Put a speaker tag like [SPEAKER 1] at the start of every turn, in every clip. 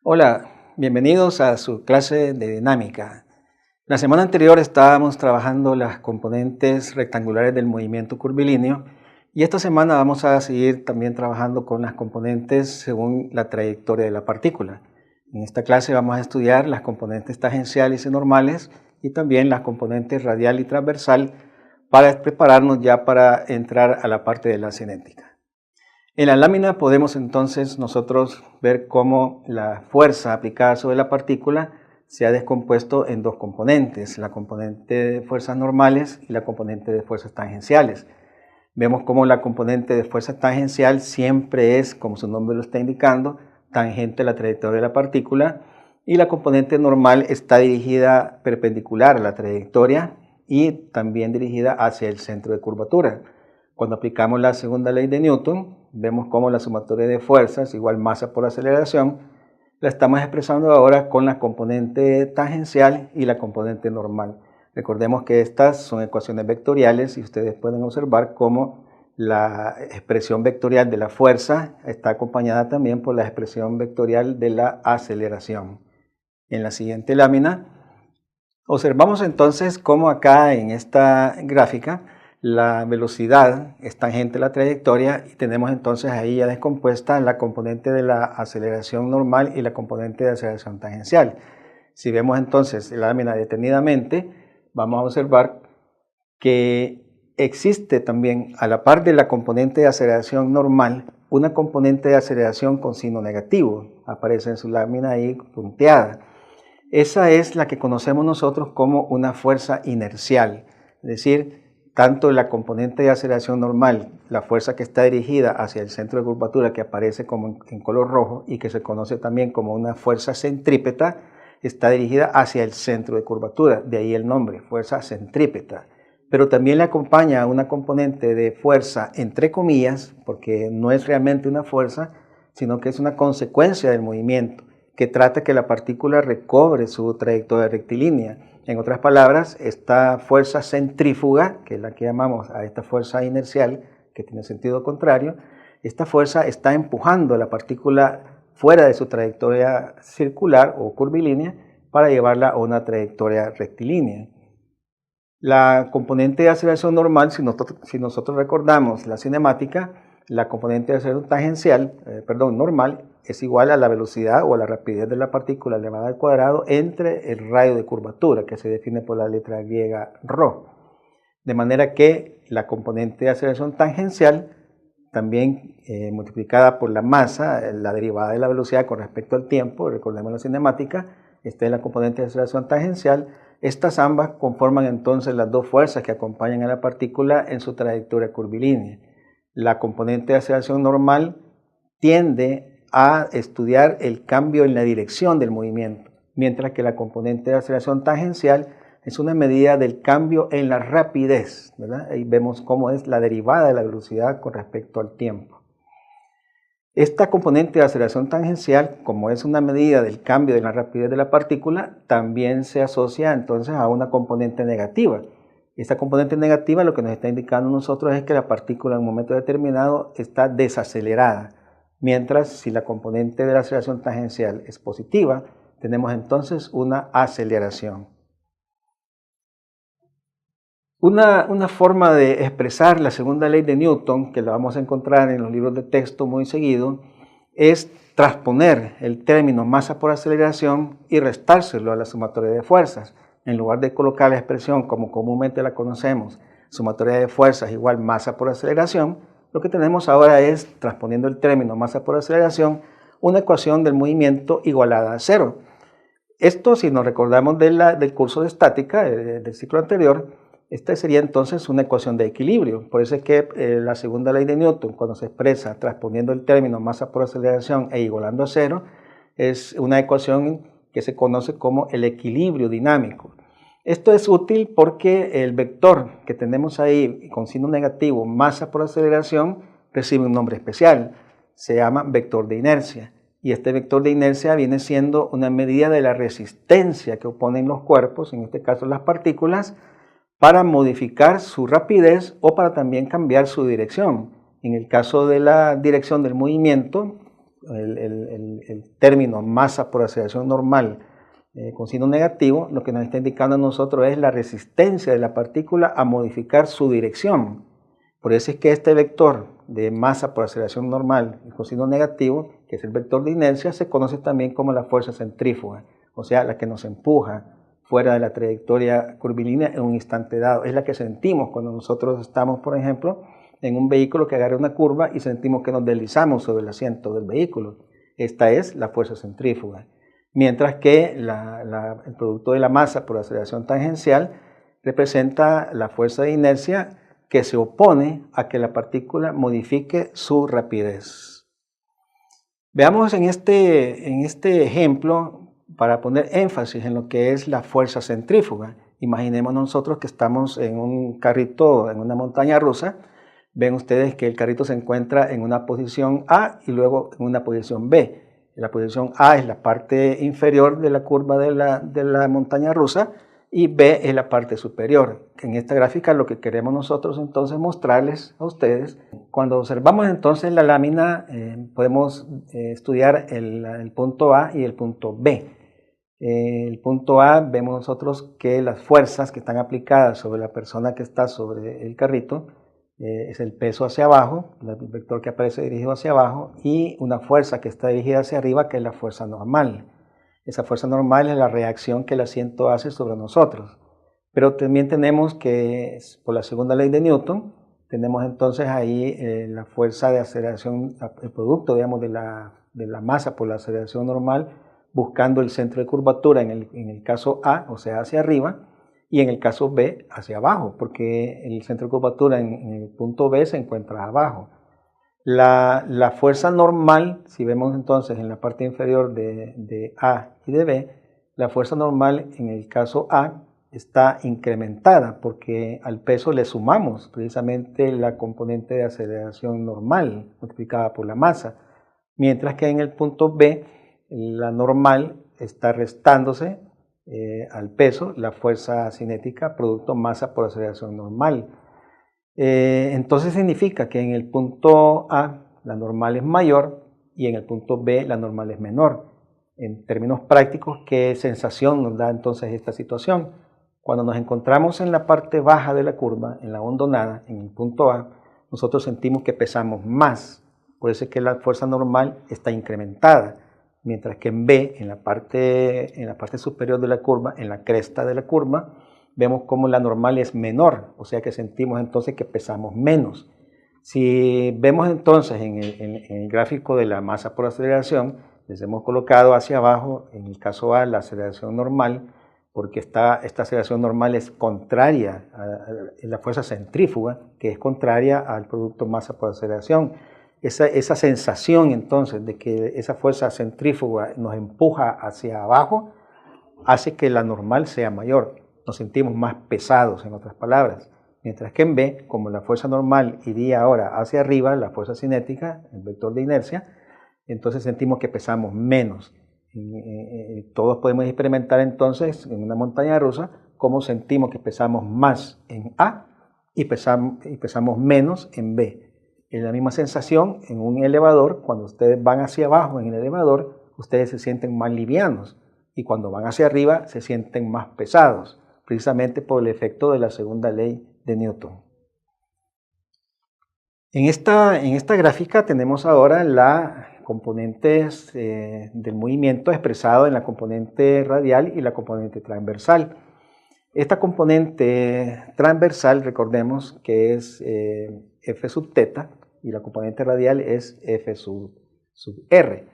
[SPEAKER 1] Hola, bienvenidos a su clase de dinámica. La semana anterior estábamos trabajando las componentes rectangulares del movimiento curvilíneo y esta semana vamos a seguir también trabajando con las componentes según la trayectoria de la partícula. En esta clase vamos a estudiar las componentes tangenciales y normales y también las componentes radial y transversal para prepararnos ya para entrar a la parte de la cinética. En la lámina podemos entonces nosotros ver cómo la fuerza aplicada sobre la partícula se ha descompuesto en dos componentes, la componente de fuerzas normales y la componente de fuerzas tangenciales. Vemos cómo la componente de fuerza tangencial siempre es, como su nombre lo está indicando, tangente a la trayectoria de la partícula, y la componente normal está dirigida perpendicular a la trayectoria y también dirigida hacia el centro de curvatura. Cuando aplicamos la segunda ley de Newton, vemos cómo la sumatoria de fuerzas igual masa por aceleración la estamos expresando ahora con la componente tangencial y la componente normal. Recordemos que estas son ecuaciones vectoriales y ustedes pueden observar cómo la expresión vectorial de la fuerza está acompañada también por la expresión vectorial de la aceleración. En la siguiente lámina observamos entonces cómo acá en esta gráfica la velocidad es tangente a la trayectoria y tenemos entonces ahí ya descompuesta la componente de la aceleración normal y la componente de aceleración tangencial. Si vemos entonces la lámina detenidamente, vamos a observar que existe también a la par de la componente de aceleración normal una componente de aceleración con signo negativo, aparece en su lámina ahí punteada. Esa es la que conocemos nosotros como una fuerza inercial, es decir, tanto la componente de aceleración normal, la fuerza que está dirigida hacia el centro de curvatura que aparece como en color rojo y que se conoce también como una fuerza centrípeta, está dirigida hacia el centro de curvatura, de ahí el nombre, fuerza centrípeta. Pero también le acompaña una componente de fuerza entre comillas, porque no es realmente una fuerza, sino que es una consecuencia del movimiento, que trata que la partícula recobre su trayectoria rectilínea. En otras palabras, esta fuerza centrífuga, que es la que llamamos a esta fuerza inercial, que tiene sentido contrario, esta fuerza está empujando a la partícula fuera de su trayectoria circular o curvilínea para llevarla a una trayectoria rectilínea. La componente de aceleración normal, si nosotros recordamos la cinemática, la componente de aceleración tangencial, normal, es igual a la velocidad o a la rapidez de la partícula elevada al cuadrado entre el radio de curvatura, que se define por la letra griega ρ. De manera que la componente de aceleración tangencial, también multiplicada por la masa, la derivada de la velocidad con respecto al tiempo, recordemos la cinemática, esta es la componente de aceleración tangencial. Estas ambas conforman entonces las dos fuerzas que acompañan a la partícula en su trayectoria curvilínea. La componente de aceleración normal tiende a estudiar el cambio en la dirección del movimiento, mientras que la componente de aceleración tangencial es una medida del cambio en la rapidez, ¿verdad? Ahí vemos cómo es la derivada de la velocidad con respecto al tiempo. Esta componente de aceleración tangencial, como es una medida del cambio en la rapidez de la partícula, también se asocia entonces a una componente negativa. Esta componente negativa lo que nos está indicando a nosotros es que la partícula en un momento determinado está desacelerada, mientras si la componente de la aceleración tangencial es positiva, tenemos entonces una aceleración. Una forma de expresar la segunda ley de Newton, que la vamos a encontrar en los libros de texto muy seguido, es transponer el término masa por aceleración y restárselo a la sumatoria de fuerzas. En lugar de colocar la expresión como comúnmente la conocemos, sumatoria de fuerzas igual masa por aceleración, lo que tenemos ahora es, transponiendo el término masa por aceleración, una ecuación del movimiento igualada a cero. Esto, si nos recordamos del curso de estática del ciclo anterior, esta sería entonces una ecuación de equilibrio. Por eso es que la segunda ley de Newton, cuando se expresa transponiendo el término masa por aceleración e igualando a cero, es una ecuación que se conoce como el equilibrio dinámico. Esto es útil porque el vector que tenemos ahí con signo negativo, masa por aceleración, recibe un nombre especial, se llama vector de inercia. Y este vector de inercia viene siendo una medida de la resistencia que oponen los cuerpos, en este caso las partículas, para modificar su rapidez o para también cambiar su dirección. En el caso de la dirección del movimiento, el término masa por aceleración normal con signo negativo, lo que nos está indicando a nosotros es la resistencia de la partícula a modificar su dirección. Por eso es que este vector de masa por aceleración normal con signo negativo, que es el vector de inercia, se conoce también como la fuerza centrífuga, o sea, la que nos empuja fuera de la trayectoria curvilínea en un instante dado. Es la que sentimos cuando nosotros estamos, por ejemplo, en un vehículo que agarra una curva y sentimos que nos deslizamos sobre el asiento del vehículo. Esta es la fuerza centrífuga. Mientras que el producto de la masa por aceleración tangencial representa la fuerza de inercia que se opone a que la partícula modifique su rapidez. Veamos en este ejemplo, para poner énfasis en lo que es la fuerza centrífuga. Imaginemos nosotros que estamos en un carrito, en una montaña rusa. Ven ustedes que el carrito se encuentra en una posición A y luego en una posición B. La posición A es la parte inferior de la curva de la montaña rusa y B es la parte superior. En esta gráfica lo que queremos nosotros entonces mostrarles a ustedes, cuando observamos entonces la lámina podemos estudiar el punto A y el punto B. El punto A vemos nosotros que las fuerzas que están aplicadas sobre la persona que está sobre el carrito es el peso hacia abajo, el vector que aparece dirigido hacia abajo, y una fuerza que está dirigida hacia arriba, que es la fuerza normal. Esa fuerza normal es la reacción que el asiento hace sobre nosotros. Pero también tenemos que, por la segunda ley de Newton, tenemos entonces ahí la fuerza de aceleración, el producto, digamos, de la masa por la aceleración normal, buscando el centro de curvatura en el caso A, o sea, hacia arriba, y en el caso B, hacia abajo, porque el centro de curvatura en el punto B se encuentra abajo. La fuerza normal, si vemos entonces en la parte inferior de A y de B, la fuerza normal en el caso A está incrementada porque al peso le sumamos precisamente la componente de aceleración normal multiplicada por la masa, mientras que en el punto B la normal está restándose al peso la fuerza cinética producto masa por aceleración normal. Entonces significa que en el punto A la normal es mayor y en el punto B la normal es menor. En términos prácticos, ¿qué sensación nos da entonces esta situación? Cuando nos encontramos en la parte baja de la curva, en la hondonada, en el punto A, nosotros sentimos que pesamos más. Por eso es que la fuerza normal está incrementada. Mientras que en B, en la parte superior de la curva, en la cresta de la curva, vemos como la normal es menor, o sea que sentimos entonces que pesamos menos. Si vemos entonces en el gráfico de la masa por aceleración, les hemos colocado hacia abajo, en el caso A, la aceleración normal, porque esta aceleración normal es contraria a la fuerza centrífuga, que es contraria al producto masa por aceleración. Esa sensación entonces de que esa fuerza centrífuga nos empuja hacia abajo hace que la normal sea mayor. Nos sentimos más pesados, en otras palabras. Mientras que en B, como la fuerza normal iría ahora hacia arriba, la fuerza cinética, el vector de inercia, entonces sentimos que pesamos menos. Todos podemos experimentar entonces en una montaña rusa cómo sentimos que pesamos más en A y pesamos menos en B. Es la misma sensación en un elevador. Cuando ustedes van hacia abajo en el elevador, ustedes se sienten más livianos y cuando van hacia arriba se sienten más pesados, precisamente por el efecto de la segunda ley de Newton. En esta gráfica tenemos ahora las componentes del movimiento expresado en la componente radial y la componente transversal. Esta componente transversal, recordemos que es F sub θ, y la componente radial es F sub R.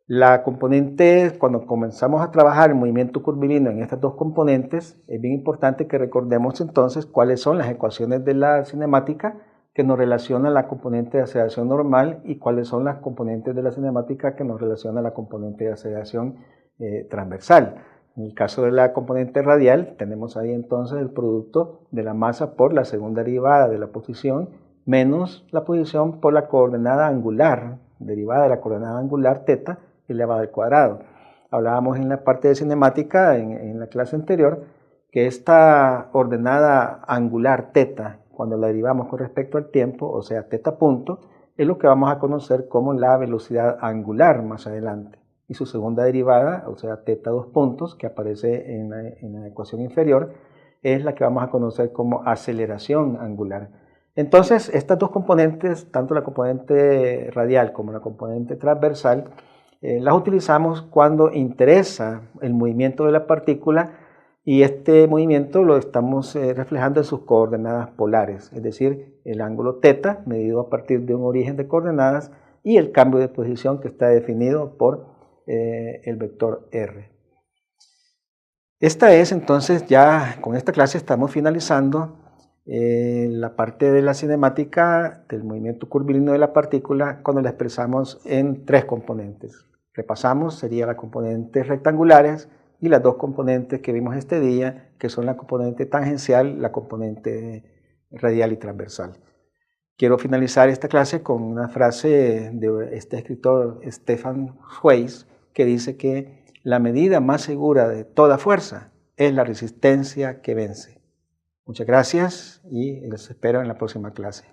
[SPEAKER 1] La componente, cuando comenzamos a trabajar el movimiento curvilíneo en estas dos componentes, es bien importante que recordemos entonces cuáles son las ecuaciones de la cinemática que nos relacionan la componente de aceleración normal y cuáles son las componentes de la cinemática que nos relacionan la componente de aceleración transversal. En el caso de la componente radial, tenemos ahí entonces el producto de la masa por la segunda derivada de la posición menos la posición por la coordenada angular, derivada de la coordenada angular θ elevado al cuadrado. Hablábamos en la parte de cinemática, en la clase anterior, que esta ordenada angular θ, cuando la derivamos con respecto al tiempo, o sea θ punto, es lo que vamos a conocer como la velocidad angular más adelante. Y su segunda derivada, o sea, teta 2 puntos, que aparece en la ecuación inferior, es la que vamos a conocer como aceleración angular. Entonces, estas dos componentes, tanto la componente radial como la componente transversal, las utilizamos cuando interesa el movimiento de la partícula, y este movimiento lo estamos reflejando en sus coordenadas polares, es decir, el ángulo teta medido a partir de un origen de coordenadas y el cambio de posición que está definido por el vector r. Esta es entonces, ya con esta clase estamos finalizando la parte de la cinemática del movimiento curvilíneo de la partícula cuando la expresamos en tres componentes. Repasamos, sería las componentes rectangulares y las dos componentes que vimos este día, que son la componente tangencial, la componente radial y transversal. Quiero finalizar esta clase con una frase de este escritor Stefan Zweig, que dice que la medida más segura de toda fuerza es la resistencia que vence. Muchas gracias y les espero en la próxima clase.